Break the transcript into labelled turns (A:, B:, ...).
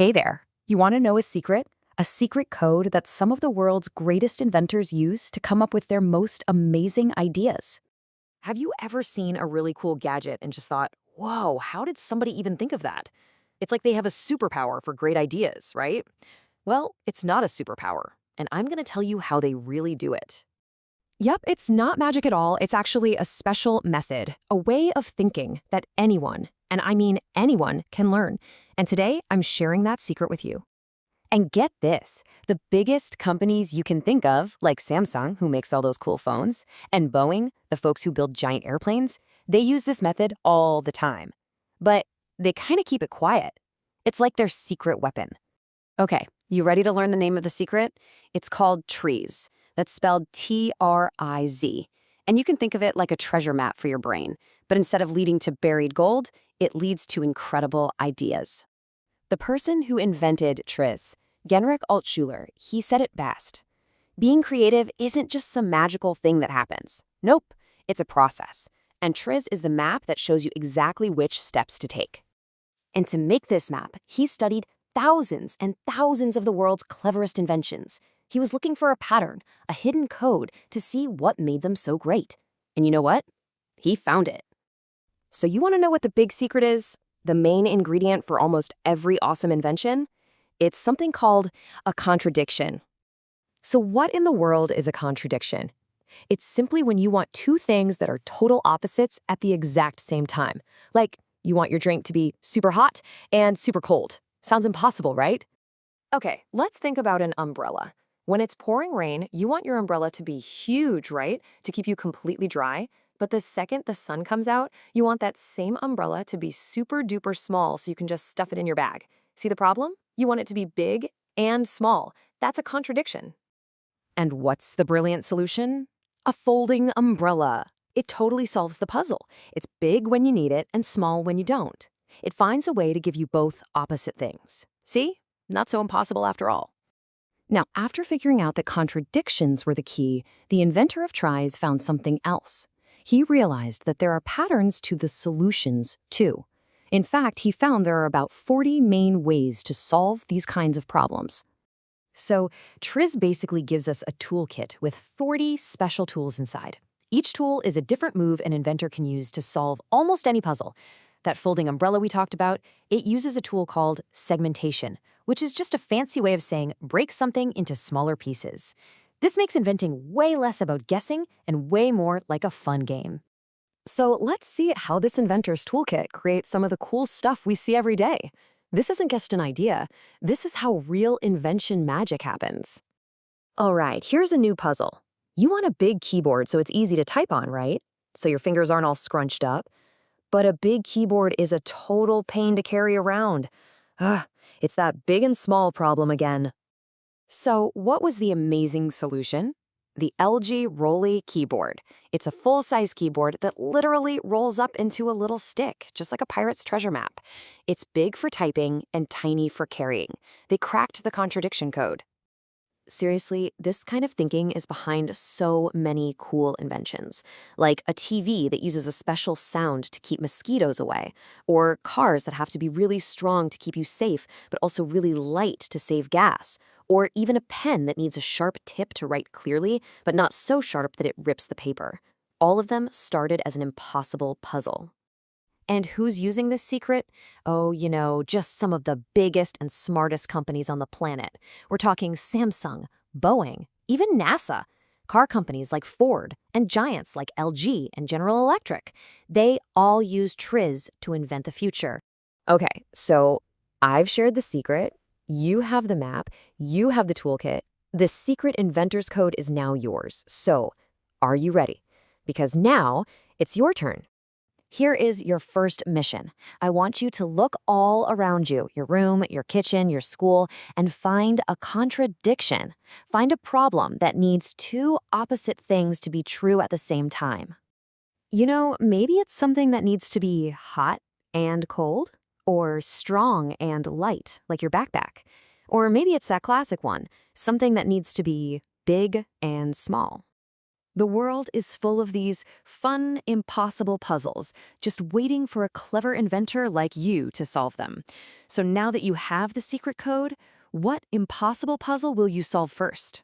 A: Hey there. You want to know a secret? A secret code that some of the world's greatest inventors use to come up with their most amazing ideas. Have you ever seen a really cool gadget and just thought, whoa, how did somebody even think of that? It's like they have a superpower for great ideas, right? Well, it's not a superpower, and I'm going to tell you how they really do it. Yep, it's not magic at all. It's actually a special method, a way of thinking that anyone, and I mean anyone, can learn. And today, I'm sharing that secret with you. And get this, the biggest companies you can think of, like Samsung, who makes all those cool phones, and Boeing, the folks who build giant airplanes, they use this method all the time. But they kind of keep it quiet. It's like their secret weapon. Okay, you ready to learn the name of the secret? It's called TRIZ. That's spelled T-R-I-Z. And you can think of it like a treasure map for your brain. But instead of leading to buried gold, it leads to incredible ideas. The person who invented TRIZ, Genrich Altschuler, he said it best. Being creative isn't just some magical thing that happens. Nope, it's a process. And TRIZ is the map that shows you exactly which steps to take. And to make this map, he studied thousands and thousands of the world's cleverest inventions. He was looking for a pattern, a hidden code, to see what made them so great. And you know what? He found it. So you want to know what the big secret is? The main ingredient for almost every awesome invention? It's something called a contradiction. So what in the world is a contradiction? It's simply when you want two things that are total opposites at the exact same time. Like, you want your drink to be super hot and super cold. Sounds impossible, right? Okay, let's think about an umbrella. When it's pouring rain, you want your umbrella to be huge, right? To keep you completely dry. But the second the sun comes out, you want that same umbrella to be super duper small so you can just stuff it in your bag. See the problem? You want it to be big and small. That's a contradiction. And what's the brilliant solution? A folding umbrella. It totally solves the puzzle. It's big when you need it and small when you don't. It finds a way to give you both opposite things. See? Not so impossible after all. Now, after figuring out that contradictions were the key, the inventor of TRIZ found something else. He realized that there are patterns to the solutions, too. In fact, he found there are about 40 main ways to solve these kinds of problems. So, TRIZ basically gives us a toolkit with 40 special tools inside. Each tool is a different move an inventor can use to solve almost any puzzle. That folding umbrella we talked about, it uses a tool called segmentation, which is just a fancy way of saying break something into smaller pieces. This makes inventing way less about guessing and way more like a fun game. So let's see how this inventor's toolkit creates some of the cool stuff we see every day. This isn't just an idea. This is how real invention magic happens. All right, here's a new puzzle. You want a big keyboard so it's easy to type on, right? So your fingers aren't all scrunched up. But a big keyboard is a total pain to carry around. Ugh, it's that big and small problem again. So what was the amazing solution? The LG Rolly keyboard. It's a full-size keyboard that literally rolls up into a little stick, just like a pirate's treasure map. It's big for typing and tiny for carrying. They cracked the contradiction code. Seriously, this kind of thinking is behind so many cool inventions, like a TV that uses a special sound to keep mosquitoes away, or cars that have to be really strong to keep you safe, but also really light to save gas, or even a pen that needs a sharp tip to write clearly, but not so sharp that it rips the paper. All of them started as an impossible puzzle. And who's using this secret? Oh, just some of the biggest and smartest companies on the planet. We're talking Samsung, Boeing, even NASA, car companies like Ford, and giants like LG and General Electric. They all use TRIZ to invent the future. Okay, so I've shared the secret. You have the map. You have the toolkit. The secret inventor's code is now yours. So, are you ready? Because now it's your turn. Here is your first mission. I want you to look all around you, your room, your kitchen, your school, and find a contradiction. Find a problem that needs two opposite things to be true at the same time. Maybe it's something that needs to be hot and cold, or strong and light, like your backpack. Or maybe it's that classic one, something that needs to be big and small. The world is full of these fun, impossible puzzles, just waiting for a clever inventor like you to solve them. So now that you have the secret code, what impossible puzzle will you solve first?